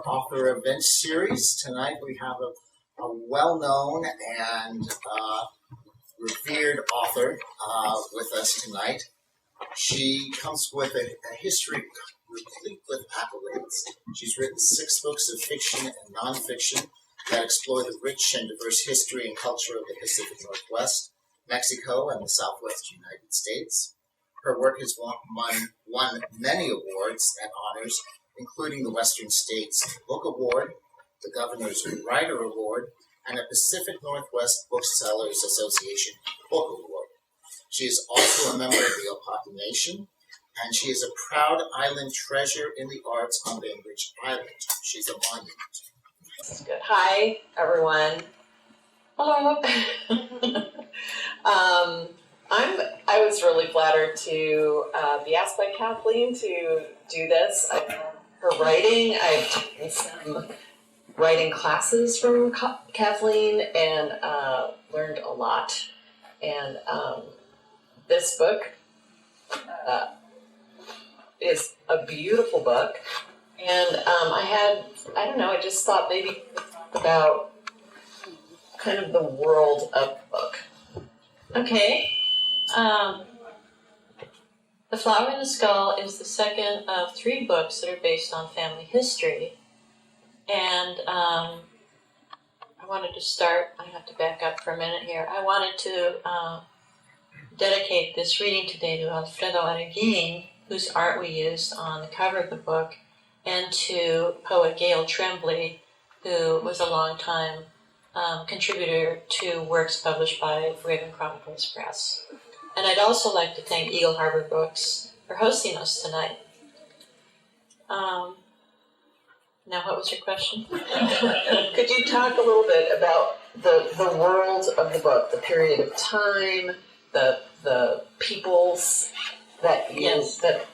author event series. Tonight we have a well-known and revered author with us tonight. She comes with a history replete with accolades. She's written 6 books of fiction and nonfiction that explore the rich and diverse history and culture of the Pacific Northwest, Mexico, and the Southwest United States. Her work has won many awards and honors, including the Western States Book Award, the Governor's Writer Award, and a Pacific Northwest Booksellers Association Book Award. She is also a member of the Ópata Nation, and she is a proud island treasure in the arts on Bainbridge Island. She's a monument. Good. Hi, everyone. Hello. I was really flattered to be asked by Kathleen to do this. I love her writing. I've taken some writing classes from Kathleen and learned a lot. And this book is a beautiful book. And I just thought maybe we could talk about kind of the world of the book. Okay. The Flower in the Skull is the second of 3 books that are based on family history. And I wanted to start, I have to back up for a minute here. I wanted to dedicate this reading today to Alfredo Arguin, whose art we used on the cover of the book, and to poet Gail Tremblay, who was a longtime contributor to works published by Raven Chronicles Press. And I'd also like to thank Eagle Harbor Books for hosting us tonight. Now, what was your question? Could you talk a little bit about the world of the book, the period of time, the peoples that that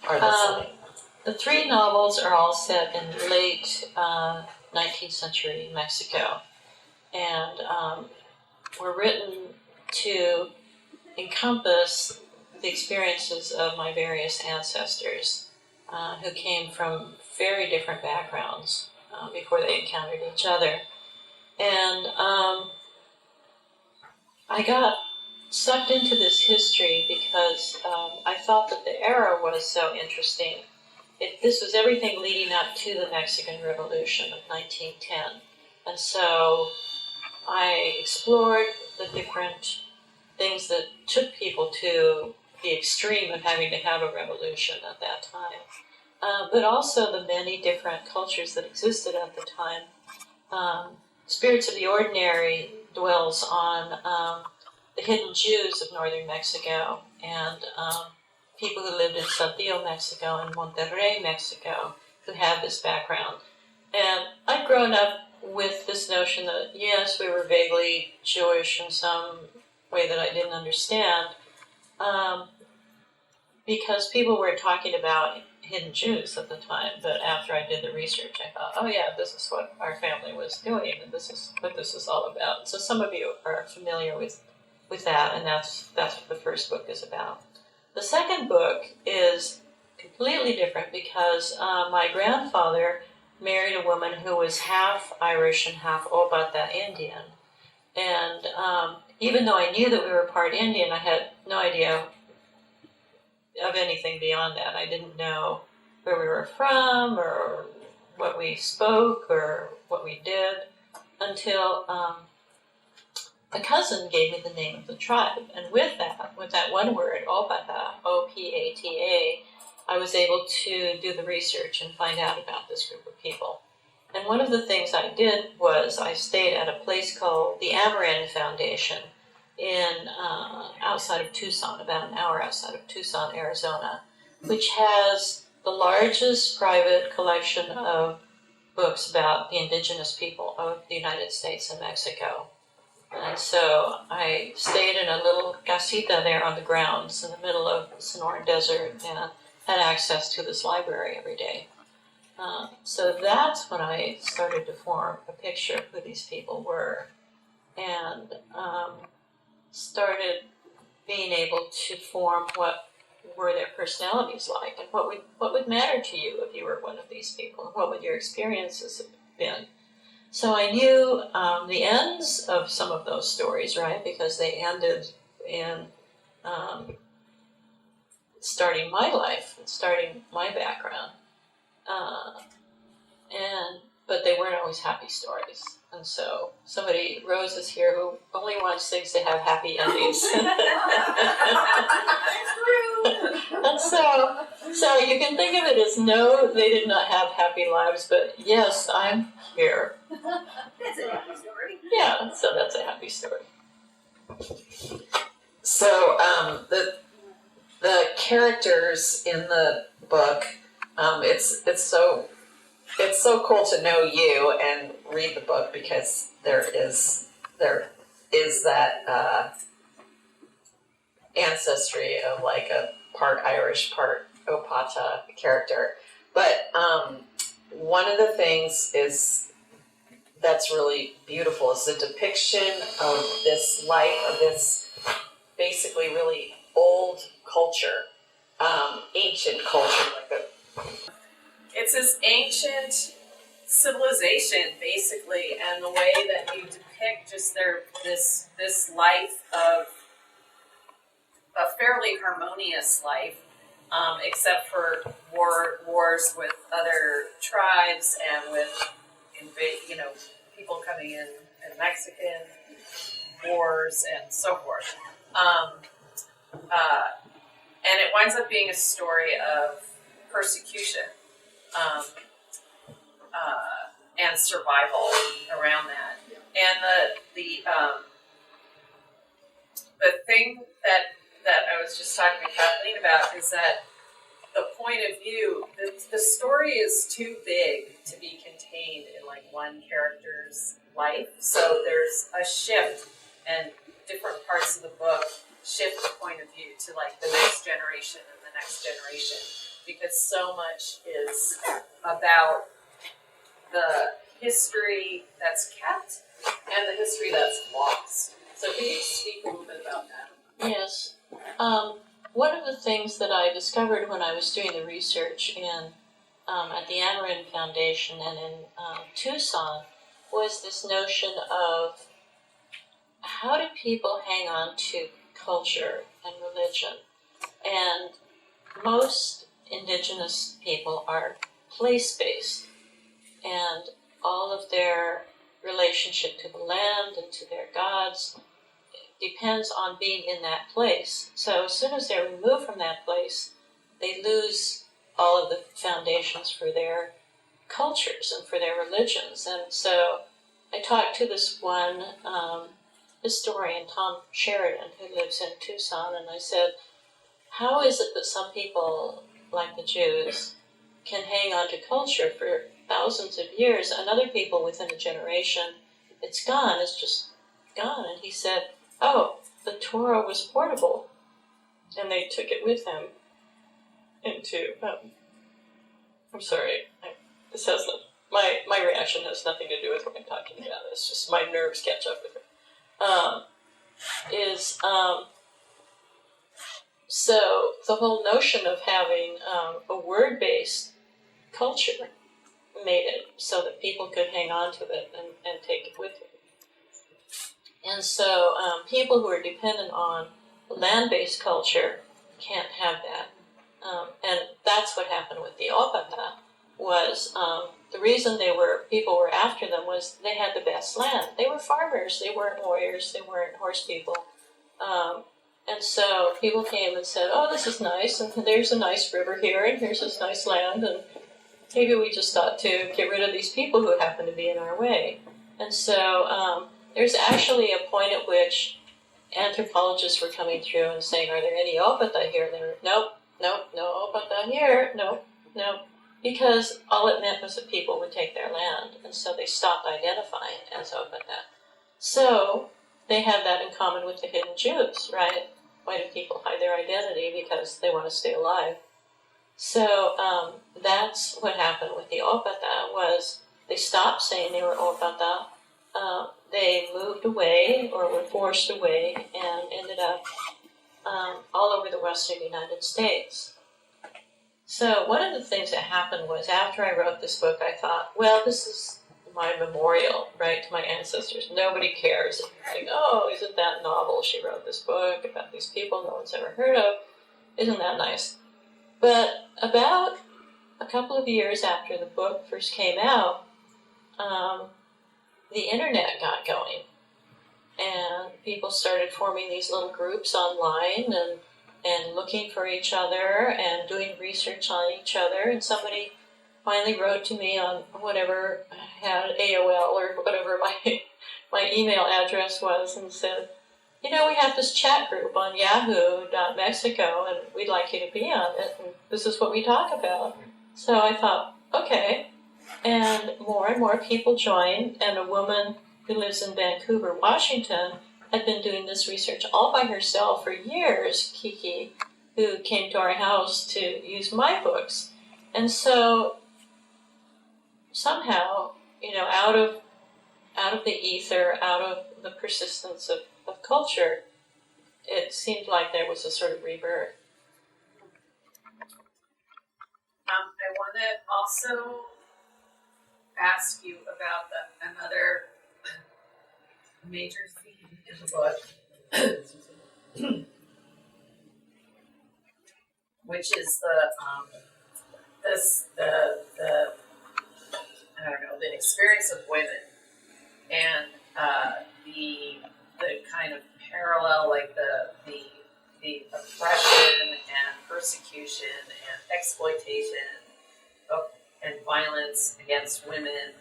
are the setting? The 3 novels are all set in late 19th century Mexico, and were written to encompass the experiences of my various ancestors who came from very different backgrounds before they encountered each other. And I got sucked into this history because I thought that the era was so interesting. This was everything leading up to the Mexican Revolution of 1910. And so I explored the different things that took people to the extreme of having to have a revolution at that time, but also the many different cultures that existed at the time. Spirits of the Ordinary dwells on the hidden Jews of northern Mexico and people who lived in Saltillo, Mexico, and Monterrey, Mexico, who have this background. And I'd grown up with this notion that, yes, we were vaguely Jewish in some way that I didn't understand, because people were talking about hidden Jews at the time. But after I did the research, I thought, oh yeah, this is what our family was doing, and this is what this is all about. So some of you are familiar with that, and that's what the first book is about. The second book is completely different because my grandfather married a woman who was half Irish and half Ópata Indian. And even though I knew that we were part Indian, I had no idea of anything beyond that. I didn't know where we were from or what we spoke or what we did until a cousin gave me the name of the tribe. And with that one word, Ópata, O-P-A-T-A, I was able to do the research and find out about this group of people. And one of the things I did was I stayed at a place called the Amarin Foundation outside of Tucson, about an hour outside of Tucson, Arizona, which has the largest private collection of books about the indigenous people of the United States and Mexico. And so I stayed in a little casita there on the grounds in the middle of the Sonoran Desert and had access to this library every day. So that's when I started to form a picture of who these people were, and started being able to form what were their personalities like, and what would matter to you if you were one of these people, and what would your experiences have been. So I knew the ends of some of those stories, right, because they ended in starting my life, starting my background, but they weren't always happy stories. And so Rose is here who only wants things to have happy endings. And so you can think of it as no, they did not have happy lives, but yes, I'm here. That's a happy story. Yeah, so that's a happy story. So the characters in the book, it's so cool to know you and read the book because there is that ancestry of like a part Irish, part Ópata character. But one of the things that's really beautiful is the depiction of this life, of this basically really old culture, ancient culture, It's this ancient civilization, basically, and the way that you depict just this life of a fairly harmonious life, except for wars with other tribes and with people coming in and Mexican wars and so forth. And it winds up being a story of persecution and survival around that. And the thing that I was just talking to Kathleen about is that the point of view, the story is too big to be contained in like one character's life. So there's a shift, and different parts of the book shift the point of view to like the next generation and the next generation, because so much is about the history that's kept and the history that's lost. So can you speak a little bit about that? Yes. One of the things that I discovered when I was doing the research at the Amarin Foundation and in Tucson was this notion of how do people hang on to culture and religion. And most indigenous people are place-based, and all of their relationship to the land and to their gods depends on being in that place. So as soon as they're removed from that place, they lose all of the foundations for their cultures and for their religions. And so I talked to this one historian, Tom Sheridan, who lives in Tucson, and I said, how is it that some people, like the Jews, can hang on to culture for thousands of years, and other people within a generation, it's gone, it's just gone? And he said, oh, the Torah was portable, and they took it with them into, I'm sorry, this has no, my reaction has nothing to do with what I'm talking about, it's just my nerves catch up with it. So the whole notion of having a word-based culture made it so that people could hang on to it and take it with them. And so people who are dependent on land-based culture can't have that. And that's what happened with the Ópata, was the reason people were after them was they had the best land. They were farmers, they weren't warriors, they weren't horse people. And so people came and said, oh, this is nice, and there's a nice river here, and here's this nice land, and maybe we just ought to get rid of these people who happen to be in our way. And so there's actually a point at which anthropologists were coming through and saying, are there any Ópata here? And they were, nope, no Ópata here, nope. Because all it meant was that people would take their land, and so they stopped identifying as Ópata. So they had that in common with the hidden Jews, right? Why do people hide their identity? Because they want to stay alive. So that's what happened with the Ópata, was they stopped saying they were Ópata. They moved away or were forced away and ended up all over the western United States. So one of the things that happened was after I wrote this book, I thought, well, this is my memorial, right, to my ancestors. Nobody cares. Like, oh, isn't that novel? She wrote this book about these people no one's ever heard of. Isn't that nice? But about a couple of years after the book first came out, the internet got going. And people started forming these little groups online and looking for each other and doing research on each other. And somebody finally wrote to me on whatever had AOL or whatever my email address was and said, you know, we have this chat group on yahoo.mexico and we'd like you to be on it. And this is what we talk about. So I thought, okay. And more people joined, and a woman who lives in Vancouver, Washington, had been doing this research all by herself for years, Kiki, who came to our house to use my books. And so somehow, you know, out of the ether, out of the persistence of culture, it seemed like there was a sort of rebirth. I want to also ask you about another major theme in the book, which is the experience of women and the kind of parallel, like the oppression and persecution and exploitation and violence against women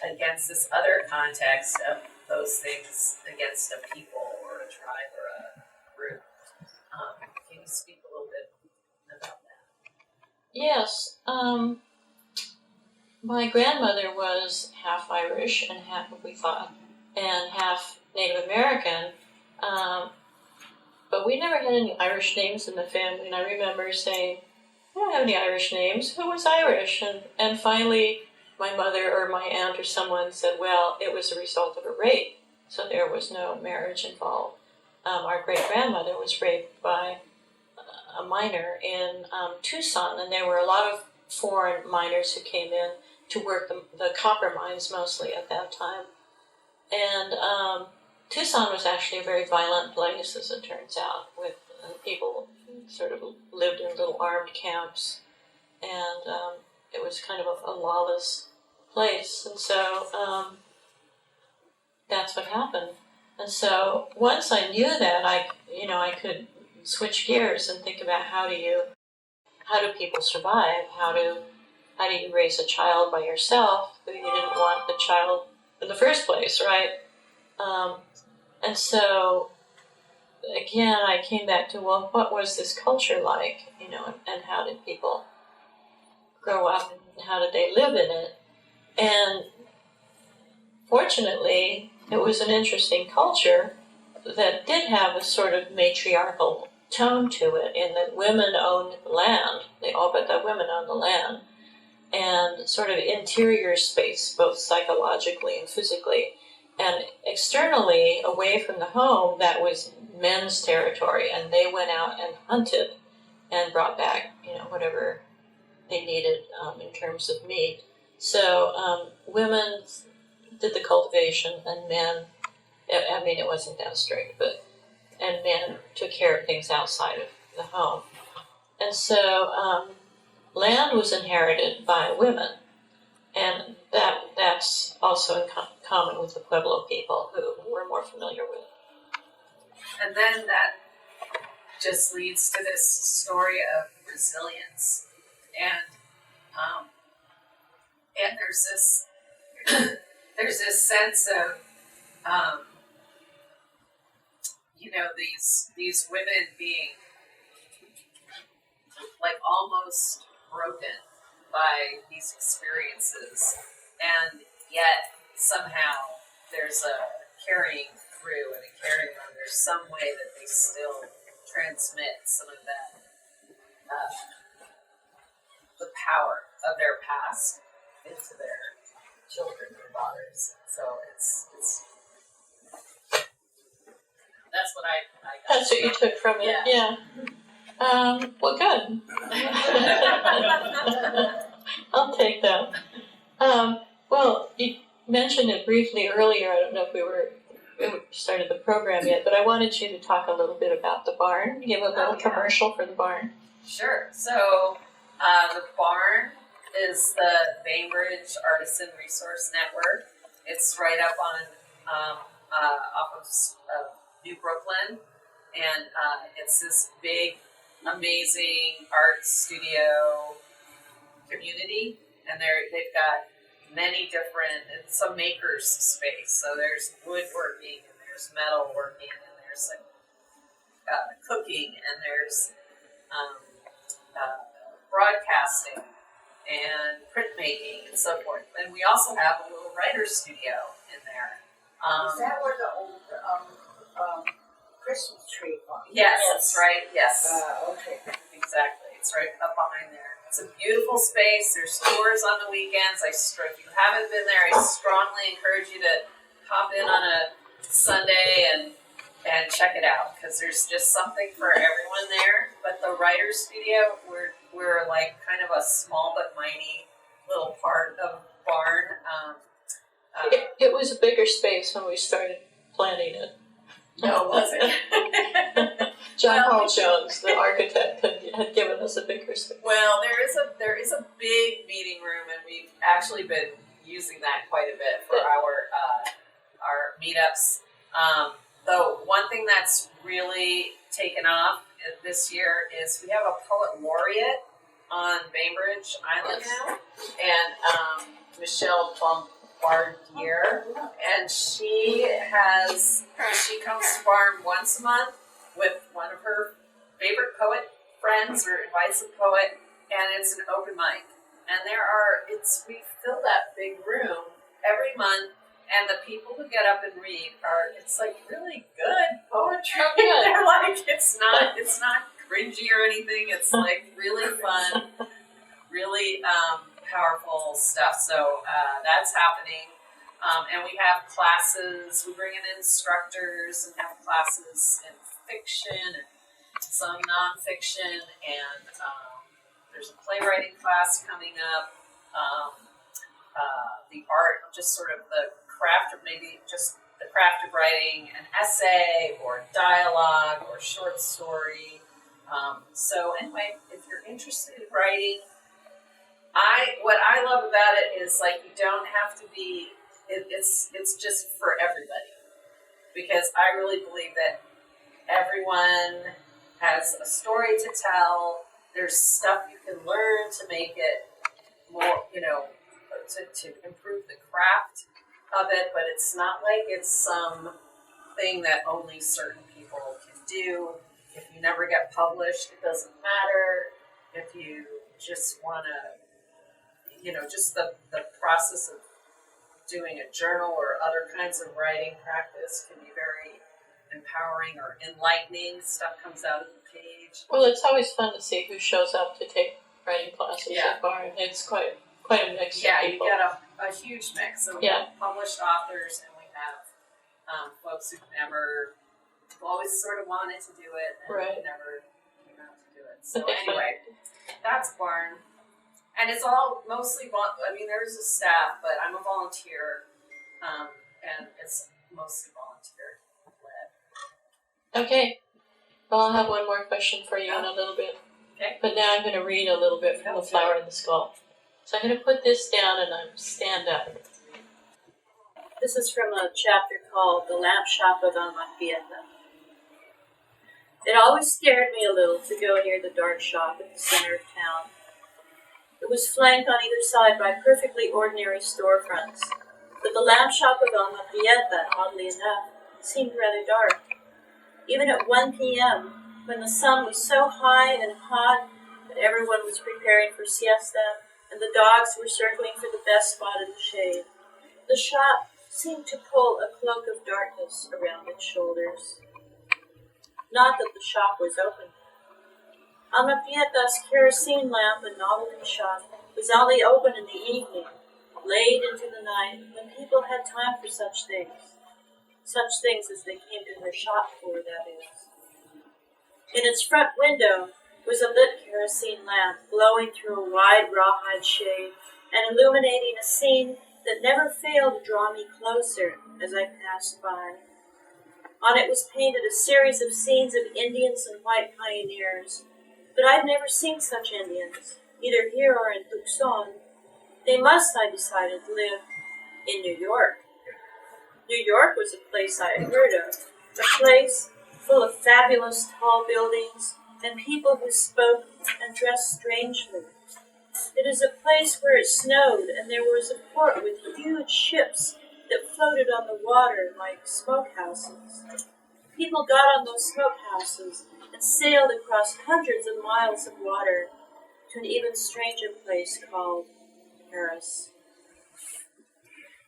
against this other context of those things against a people or a tribe or a group. Can you speak a little bit about that? Yes. My grandmother was half Irish and half, we thought, and half Native American. But we never had any Irish names in the family. And I remember saying, I don't have any Irish names. Who was Irish? And finally, my mother or my aunt or someone said, well, it was a result of a rape. So there was no marriage involved. Our great-grandmother was raped by a miner in Tucson, and there were a lot of foreign miners who came in to work the copper mines mostly at that time. And Tucson was actually a very violent place, as it turns out, with people sort of lived in little armed camps, and it was kind of a lawless place. And so that's what happened. And so once I knew that, I could switch gears and think about how do people survive? How do you raise a child by yourself who you didn't want the child in the first place, right? And so again, I came back to, well, what was this culture like, and how did people grow up and how did they live in it? And fortunately, it was an interesting culture that did have a sort of matriarchal tone to it, in that women owned the land, the Ópata women owned the land, and sort of interior space, both psychologically and physically. And externally, away from the home, that was men's territory, and they went out and hunted and brought back, whatever they needed in terms of meat. So women did the cultivation, and men, it wasn't that strict, and men took care of things outside of the home. And so land was inherited by women, and that's also in common with the Pueblo people, who we're more familiar with. And then that just leads to this story of resilience, and there's this sense of these women being like almost broken by these experiences, and yet somehow there's a carrying through and a carrying on. There's some way that they still transmit some of that, the power of their past into their children and daughters. So it's That's what I got. That's what you took from it, yeah. Well, good. I'll take that. Well, you mentioned it briefly earlier. I don't know if we started the program yet, but I wanted you to talk a little bit about the barn. Give a little commercial for the barn. Sure. So the barn is the Bainbridge Artisan Resource Network. It's right up on off of New Brooklyn, and it's this big, amazing art studio community, and they've got many different, it's a maker's space. So there's woodworking, and there's metalworking, and there's like cooking, and there's broadcasting and printmaking and so forth. And we also have a little writer's studio in there. Is that where the old Christmas tree was? Yes, that's right. Yes. Okay. Exactly. It's right up behind there. It's a beautiful space. There's tours on the weekends. If you haven't been there, I strongly encourage you to hop in on a Sunday and check it out, because there's just something for everyone there. But the writer's studio, we're like kind of a small but mighty little part of barn. It was a bigger space when we started planning it. No, it wasn't. John Paul Jones, the architect, had given us a bigger space. Well, there is a big meeting room, and we've actually been using that quite a bit for our meetups. Though one thing that's really taken off this year is we have a poet laureate on Bainbridge Island now, and Michelle Bombardier, and she comes to barn once a month with one of her favorite poet friends or invites a poet, and it's an open mic. And we fill that big room every month, and the people who get up and read it's like really good poetry. They're like, it's not cringy or anything. It's like really fun, really powerful stuff. So that's happening. And we have classes. We bring in instructors and have classes in fiction and some nonfiction, and there's a playwriting class coming up. The art, just sort of the craft, or maybe just the craft of writing an essay or dialogue or short story. So anyway, if you're interested in writing, what I love about it is like you don't have to be. It's just for everybody, because I really believe that everyone has a story to tell. There's stuff you can learn to make it more, to improve the craft of it, but it's not like it's some thing that only certain people can do. If you never get published, it doesn't matter. If you just want to, just the process of doing a journal or other kinds of writing practice can be very empowering or enlightening. Stuff comes out of the page. Well, it's always fun to see who shows up to take writing classes at barn. It's quite a mix of people. You get a huge mix. So we have published authors, and we have folks who've always sort of wanted to do it and never came out to do it. So anyway, that's barn. And it's all mostly, there's a staff, but I'm a volunteer, and it's mostly volunteer led. Okay. Well, I'll have one more question for you in a little bit. Okay. But now I'm going to read a little bit from The Flower in the Skull. So I'm going to put this down and I'm stand up. This is from a chapter called The Lamp Shop of Almafieta. It always scared me a little to go near the dark shop at the center of town. It was flanked on either side by perfectly ordinary storefronts, but the lamp shop of Almafieta, oddly enough, seemed rather dark. Even at 1 p.m., when the sun was so high and hot that everyone was preparing for siesta and the dogs were circling for the best spot in the shade, the shop seemed to pull a cloak of darkness around its shoulders. Not that the shop was open. Almafieta's kerosene lamp and novelty shop was only open in the evening, late into the night, when people had time for such things. such things as they came to her shop for, that is. In its front window was a lit kerosene lamp glowing through a wide rawhide shade and illuminating a scene that never failed to draw me closer as I passed by. On it was painted a series of scenes of Indians and white pioneers, but I'd never seen such Indians, either here or in Tucson. They must, I decided, live in New York. New York was a place I had heard of, a place full of fabulous tall buildings and people who spoke and dressed strangely. It is a place where it snowed and there was a port with huge ships that floated on the water like smokehouses. People got on those smokehouses and sailed across hundreds of miles of water to an even stranger place called Paris.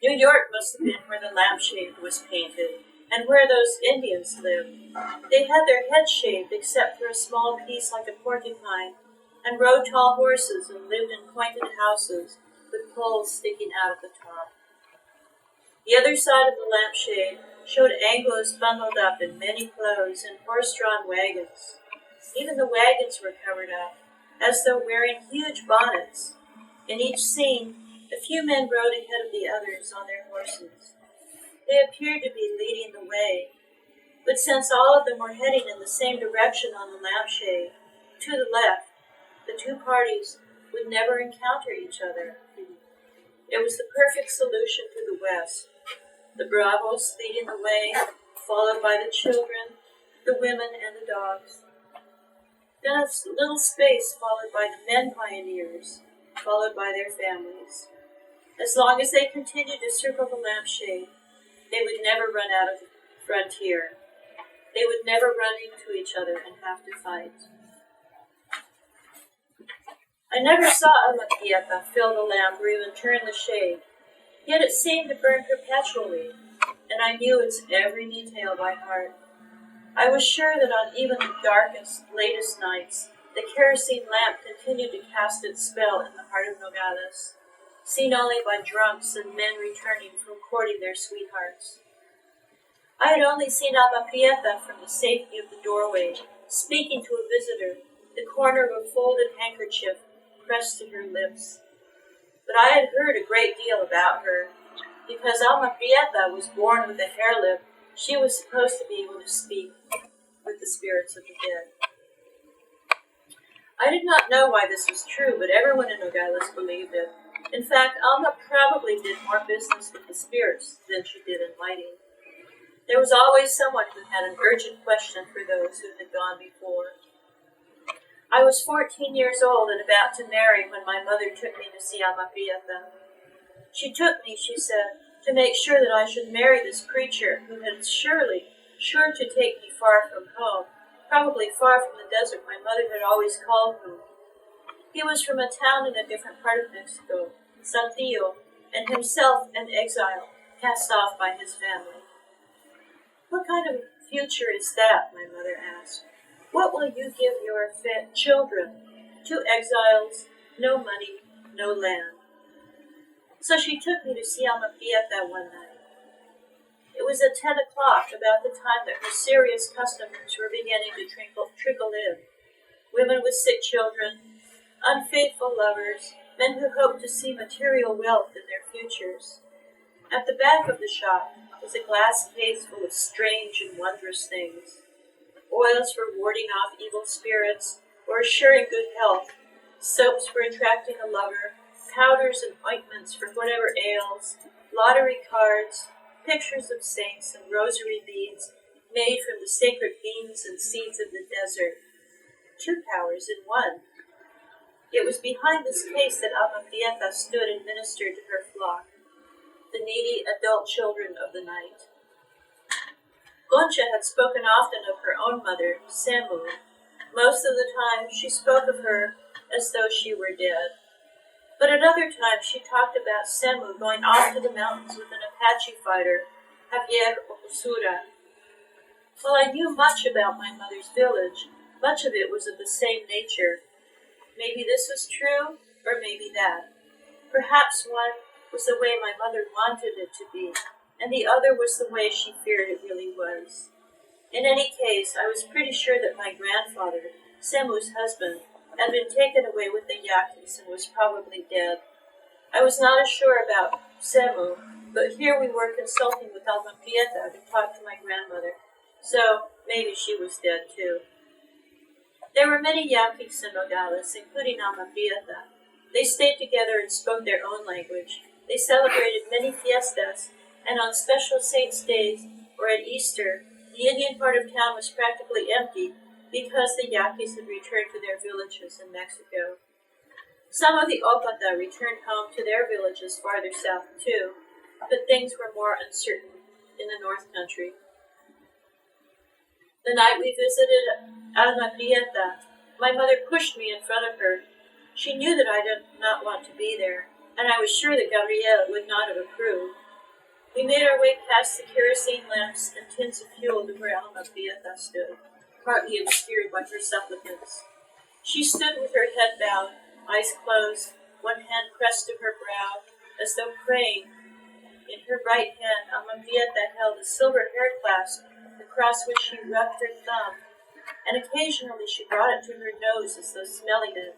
New York must have been where the lampshade was painted and where those Indians lived. They had their heads shaved except for a small piece like a porcupine, and rode tall horses and lived in pointed houses with poles sticking out at the top. The other side of the lampshade showed Anglos bundled up in many clothes in horse-drawn wagons. Even the wagons were covered up, as though wearing huge bonnets. In each scene, a few men rode ahead of the others on their horses. They appeared to be leading the way, but since all of them were heading in the same direction on the lampshade, to the left, the two parties would never encounter each other. It was the perfect solution to the west. The bravos leading the way, followed by the children, the women, and the dogs. Then a little space followed by the men pioneers, followed by their families. As long as they continued to circle the lampshade, they would never run out of the frontier. They would never run into each other and have to fight. I never saw Alma Prieta fill the lamp or even turn the shade, yet it seemed to burn perpetually, and I knew its every detail by heart. I was sure that on even the darkest, latest nights, the kerosene lamp continued to cast its spell in the heart of Nogales, seen only by drunks and men returning from courting their sweethearts. I had only seen Alma Prieta from the safety of the doorway, speaking to a visitor, the corner of a folded handkerchief pressed to her lips. But I had heard a great deal about her. Because Alma Prieta was born with a hair lip, she was supposed to be able to speak with the spirits of the dead. I did not know why this was true, but everyone in Nogales believed it. In fact, Alma probably did more business with the spirits than she did in lighting. There was always someone who had an urgent question for those who had gone before. I was 14 years old and about to marry when my mother took me to see Alma Prieta. She took me, she said, to make sure that I should marry this preacher who had sure to take me far from home, probably far from the desert my mother had always called home. He was from a town in a different part of Mexico, Saltillo, and himself an exile, cast off by his family. What kind of future is that? My mother asked. What will you give your children? 2 exiles, no money, no land. So she took me to see Alma Prieta one night. It was at 10 o'clock, about the time that her serious customers were beginning to trickle in. Women with sick children, unfaithful lovers, men who hoped to see material wealth in their futures. At the back of the shop was a glass case full of strange and wondrous things. Oils for warding off evil spirits or assuring good health, soaps for attracting a lover, powders and ointments for whatever ails, lottery cards, pictures of saints and rosary beads made from the sacred beans and seeds of the desert. 2 powers in one. It was behind this case that Alma Prieta stood and ministered to her flock, the needy adult children of the night. Concha had spoken often of her own mother, Samu. Most of the time she spoke of her as though she were dead. But at other times she talked about Samu going off to the mountains with an Apache fighter, Javier Opusura. While I knew much about my mother's village, much of it was of the same nature. Maybe this was true, or maybe that. Perhaps one was the way my mother wanted it to be, and the other was the way she feared it really was. In any case, I was pretty sure that my grandfather, Semu's husband, had been taken away with the Yaquis and was probably dead. I was not as sure about Semu, but here we were consulting with Alma Prieta to talk to my grandmother, so maybe she was dead too. There were many Yaquis in Nogales, including Alma Prieta. They stayed together and spoke their own language. They celebrated many fiestas, and on special saints' days or at Easter, the Indian part of town was practically empty because the Yaquis had returned to their villages in Mexico. Some of the Ópata returned home to their villages farther south too, but things were more uncertain in the North Country. The night we visited Alma Prieta, my mother pushed me in front of her. She knew that I did not want to be there, and I was sure that Gabriel would not have approved. We made our way past the kerosene lamps and tins of fuel to where Alma Prieta stood, partly obscured by her supplicants. She stood with her head bowed, eyes closed, one hand pressed to her brow, as though praying. In her right hand, Alma Prieta held a silver hair clasp, across which she rubbed her thumb, and occasionally she brought it to her nose as though smelling it.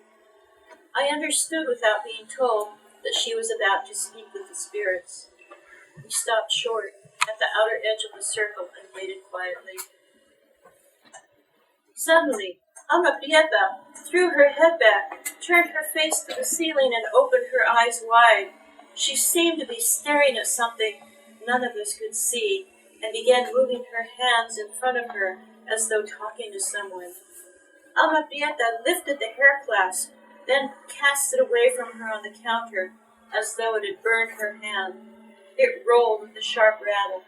I understood without being told that she was about to speak with the spirits. We stopped short at the outer edge of the circle and waited quietly. Suddenly, Alma Prieta threw her head back, turned her face to the ceiling, and opened her eyes wide. She seemed to be staring at something none of us could see, and began moving her hands in front of her as though talking to someone. Alma Prieta lifted the hair clasp, then cast it away from her on the counter as though it had burned her hand. It rolled with a sharp rattle.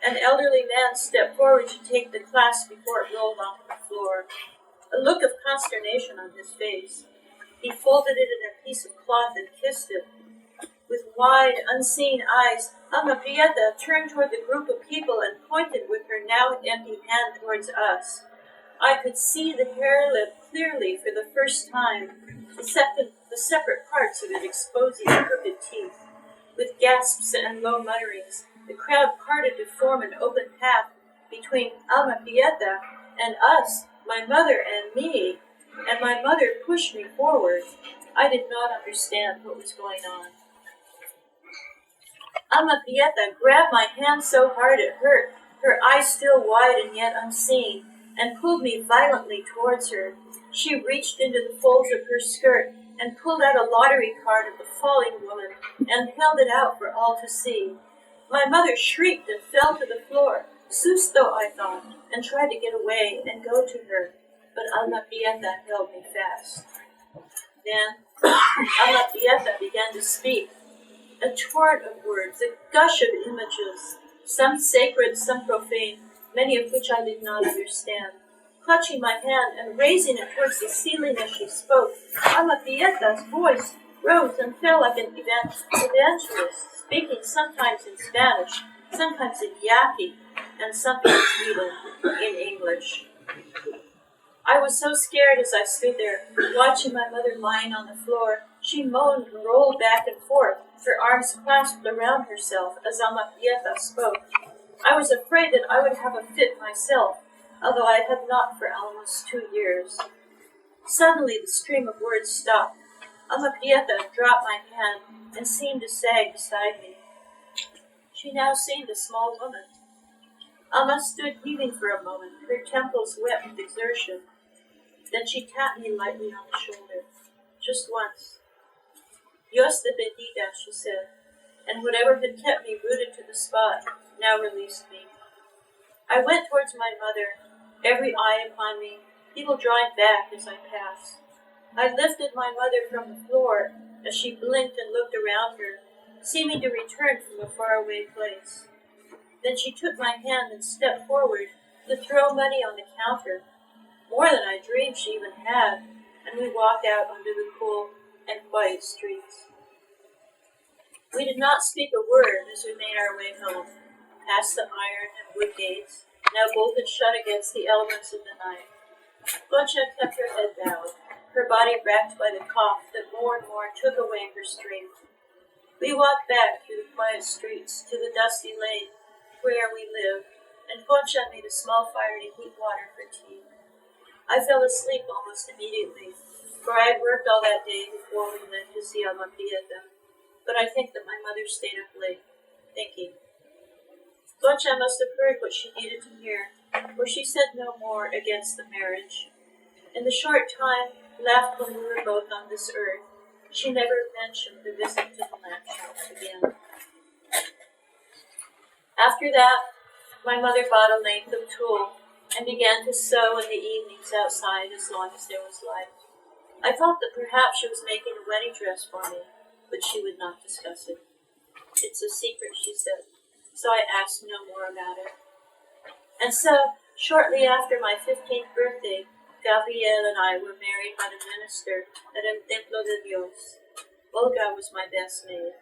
An elderly man stepped forward to take the clasp before it rolled onto the floor, a look of consternation on his face. He folded it in a piece of cloth and kissed it. With wide, unseeing eyes, Alma Prieta turned toward the group of people and pointed with her now empty hand towards us. I could see the hair lip clearly for the first time, the separate parts of it exposing crooked teeth. With gasps and low mutterings, the crowd parted to form an open path between Alma Prieta and us, my mother and me, and my mother pushed me forward. I did not understand what was going on. Alma Prieta grabbed my hand so hard it hurt, her eyes still wide and yet unseeing, and pulled me violently towards her. She reached into the folds of her skirt and pulled out a lottery card of the falling woman and held it out for all to see. My mother shrieked and fell to the floor. Susto, I thought, and tried to get away and go to her, but Alma Prieta held me fast. Then Alma Prieta began to speak. A torrent of words, a gush of images, some sacred, some profane, many of which I did not understand. Clutching my hand and raising it towards the ceiling as she spoke, Alma Prieta's voice rose and fell like an evangelist, speaking sometimes in Spanish, sometimes in Yaqui, and sometimes even in English. I was so scared as I stood there, watching my mother lying on the floor. She moaned and rolled back and forth, her arms clasped around herself as Alma Prieta spoke. I was afraid that I would have a fit myself, although I had not for almost 2 years. Suddenly the stream of words stopped. Alma Prieta dropped my hand and seemed to sag beside me. She now seemed a small woman. Alma stood weeping for a moment, her temples wet with exertion. Then she tapped me lightly on the shoulder, just once. Dios te bendiga, she said, and whatever had kept me rooted to the spot now released me. I went towards my mother, every eye upon me, people drawing back as I passed. I lifted my mother from the floor as she blinked and looked around her, seeming to return from a faraway place. Then she took my hand and stepped forward to throw money on the counter, more than I dreamed she even had, and we walked out onto the cool and quiet streets. We did not speak a word as we made our way home, past the iron and wood gates, now bolted shut against the elements of the night. Concha kept her head bowed, her body racked by the cough that more and more took away her strength. We walked back through the quiet streets to the dusty lane where we lived, and Concha made a small fire to heat water for tea. I fell asleep almost immediately, for I had worked all that day before we went to see Alma Prieta, but I think that my mother stayed up late, thinking. Concha must have heard what she needed to hear, for she said no more against the marriage. In the short time left when we were both on this earth, she never mentioned the visit to the lamp shop again. After that, my mother bought a length of tulle and began to sew in the evenings outside as long as there was light. I thought that perhaps she was making a wedding dress for me, but she would not discuss it. It's a secret, she said, so I asked no more about it. And so, shortly after my 15th birthday, Gabriel and I were married by the minister at El Templo de Dios. Olga was my best maid.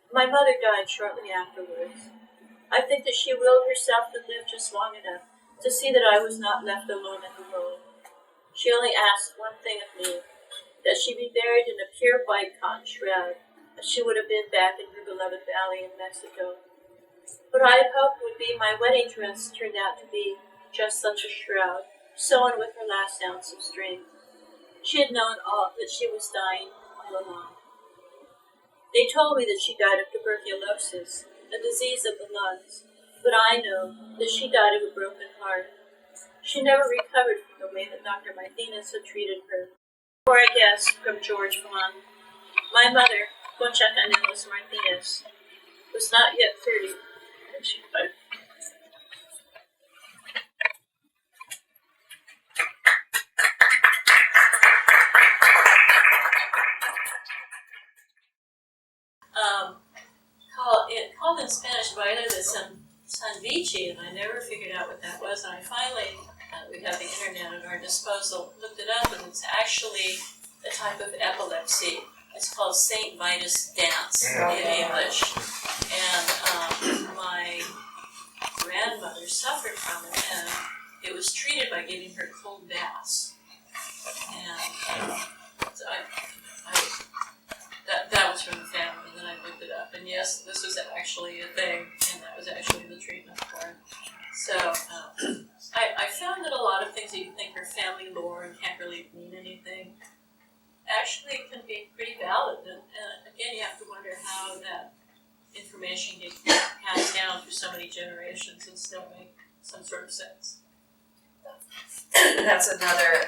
My mother died shortly afterwards. I think that she willed herself to live just long enough to see that I was not left alone in the world. She only asked one thing of me, that she be buried in a pure white cotton shroud, as she would have been back in her beloved valley in Mexico. What I had hoped would be my wedding dress turned out to be just such a shroud, sewn with her last ounce of strength. She had known all that she was dying all along. They told me that she died of tuberculosis, a disease of the lungs, but I know that she died of a broken heart. She never recovered from the way that Dr. Martinez had treated her, or I guess from George Juan. My mother, Concha Canelos Martinez, was not yet 30 when she died. Called in Spanish Baile de San Vichy, and I never figured out what that was. And I finally, we have the internet at our disposal, looked it up, and it's actually a type of epilepsy. It's called St. Vitus dance in English. And my grandmother suffered from it, and it was treated by giving her cold baths. And so that was from the family, and then I looked it up, and yes, this was actually a thing, and that was actually the treatment for it. So I found that a lot of things that you think are family lore and can't really mean anything actually can be pretty valid, and again, you have to wonder how that information gets passed down through so many generations and still make some sort of sense. That's another,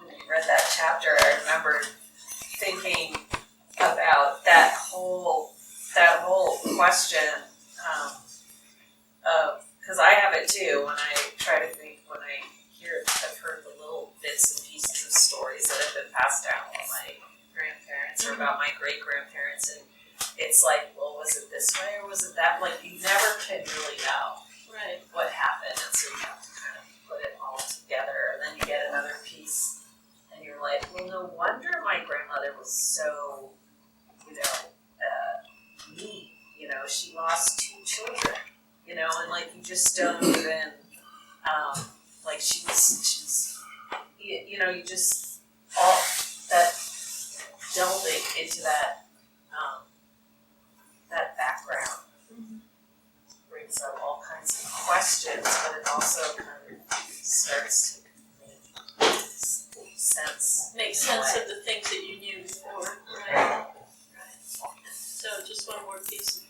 when you read that chapter, I remembered thinking about that whole question of, because I have it too when I try to think, when I've heard the little bits and pieces of stories that have been passed down by my grandparents or about my great grandparents, and it's like, well, was it this way or was it that? Like, you never can really know what happened, and so you have to kind of put it all together, and then you get another piece, and you're like, well, no wonder my grandmother was so, mean. She lost 2 children, and like you just don't even, like she's, you just, all that delving into that, that background brings up all kinds of questions, but it also kind of starts to make sense. Make sense of the things that you knew before, right? So just one more piece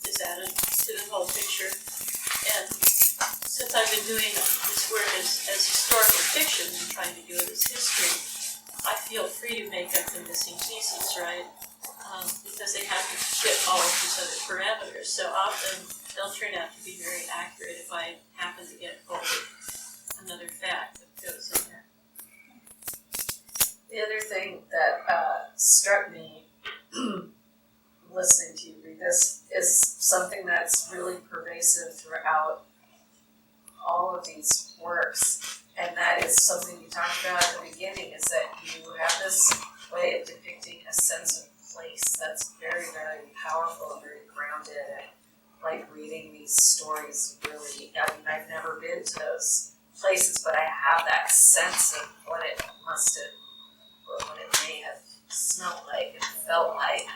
is added to the whole picture. And since I've been doing this work as historical fiction and trying to do it as history, I feel free to make up the missing pieces, right? Because they have to fit all of these other parameters. So often they'll turn out to be very accurate if I happen to get hold of another fact that goes in there. The other thing that struck me listening to you read this is something that's really pervasive throughout all of these works, and that is something you talked about at the beginning, is that you have this way of depicting a sense of place that's very, very powerful and very grounded, and like reading these stories really, I've never been to those places, but I have that sense of what it must have, or what it may have smelled like and felt like.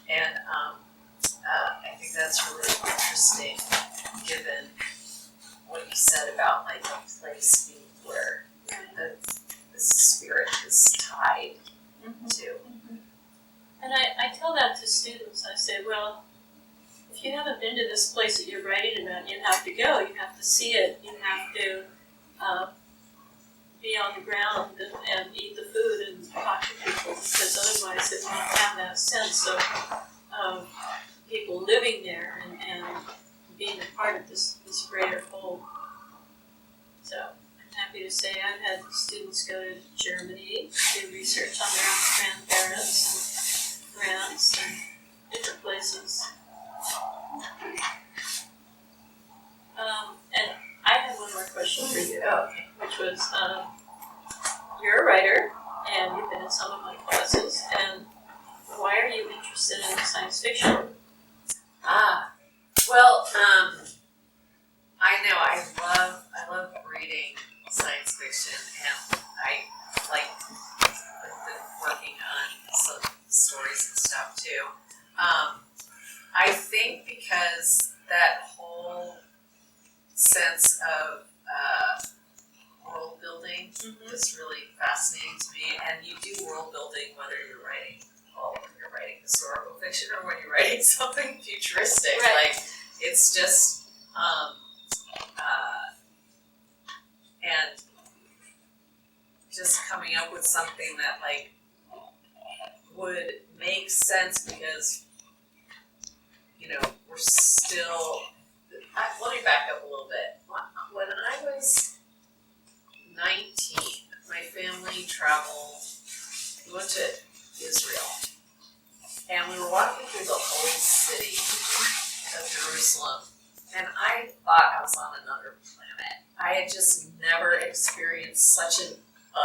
And I think that's really interesting, given what you said about like a place being where the spirit is tied to. And I tell that to students. I say, well, if you haven't been to this place that you're writing about, you have to go. You have to see it. You have to be on the ground and eat the food and talk to people, because otherwise it won't have that sense of people living there and being a part of this greater whole. So I'm happy to say I've had students go to Germany, do research on their own grandparents and France and different places. And I have one more question for you, which was, you're a writer, and you've been in some of my classes, and why are you interested in science fiction? Well, I know I love reading science fiction, and I I've been working on some stories and stuff too. I think because that whole sense of world building is really fascinating to me, and you do world building whether you're writing historical fiction or when you're writing something futuristic. Right. Like it's just and just coming up with something that like would make sense, because we're still. Let me back up a little bit. When I was 19, my family traveled. We went to Israel, and we were walking through the old city of Jerusalem, and I thought I was on another planet. I had just never experienced such an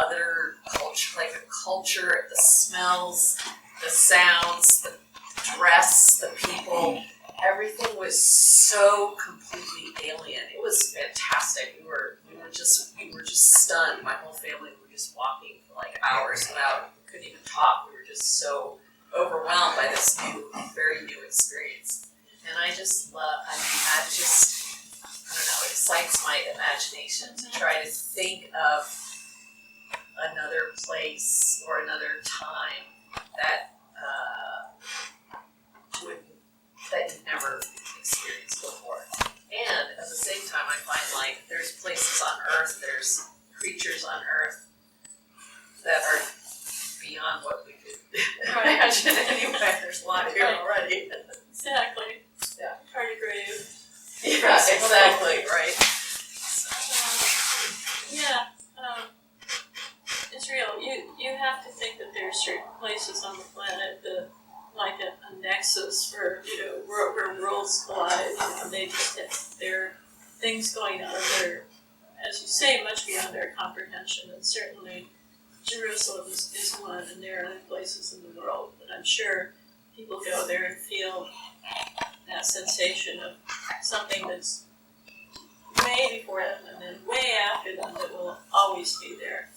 other culture, like a culture, the smells, the sounds, the dress, the people. Everything was so completely alien. It was fantastic. We were just stunned. My whole family were just walking for like hours we couldn't even talk. We were just so overwhelmed by this very new experience. And I just love, that just, I don't know, excites my imagination to try to think of another place or another time that that you've never experienced before. And at the same time, I find like there's places on Earth, there's creatures on Earth that are beyond what we could imagine anyway. There's a lot here already. Exactly. Yeah. Tardigrade. Yeah, exactly, right. Israel, you have to think that there are certain places on the planet that, like a nexus for, where worlds collide, they just have their things going on that are, as you say, much beyond our comprehension, and certainly Jerusalem is one, and there are other places in the world, but I'm sure people go there and feel that sensation of something that's way before them and then way after them that will always be there.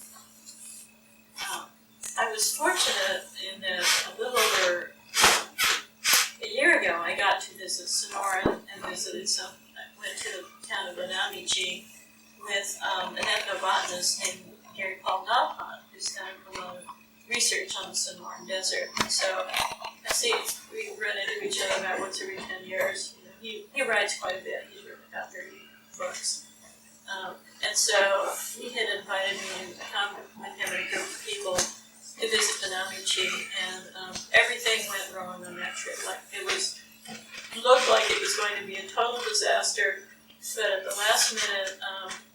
I was fortunate in that a little over a year ago I got to visit Sonora and visited I went to the town of Bonamici with an ethnobotanist named Gary Paul Dalpont, who's done a lot of research on the Sonoran Desert. And so I see we run into each other about once every 10 years. He writes quite a bit. He's written about 30 books. And so he had invited me to come with him and a group of people to visit Bonamici, and everything went wrong on that trip. Like looked like it was going to be a total disaster, but at the last minute,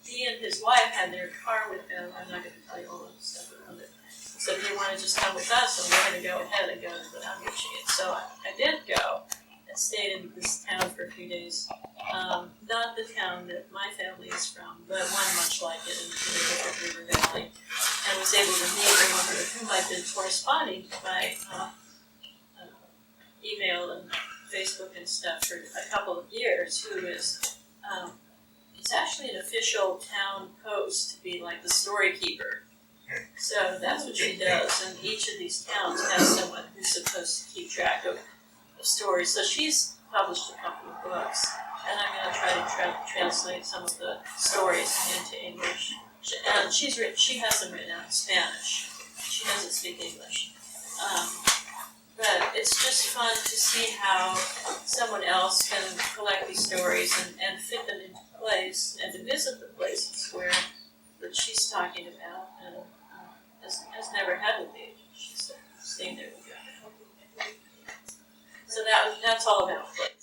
he and his wife had their car with them. I'm not going to tell you all the stuff around it. So if you want to just come with us, and we're going to go ahead and go to Bonamici. And so I did go and stayed in this town for a few days. Not the town that my family is from, but one much like it in the different river valley. And was able to meet a woman with whom I've been corresponding by email and Facebook and stuff for a couple of years, who is it's actually an official town post to be like the story keeper. So that's what she does, and each of these towns has someone who's supposed to keep track of stories. So she's published a couple of books, and I'm going to try to translate some of the stories into English. And she has them written out in Spanish. She doesn't speak English. But it's just fun to see how someone else can collect these stories and fit them into place, and to visit the places that she's talking about and has never had with the agent. She's staying there with them. So that's all about place.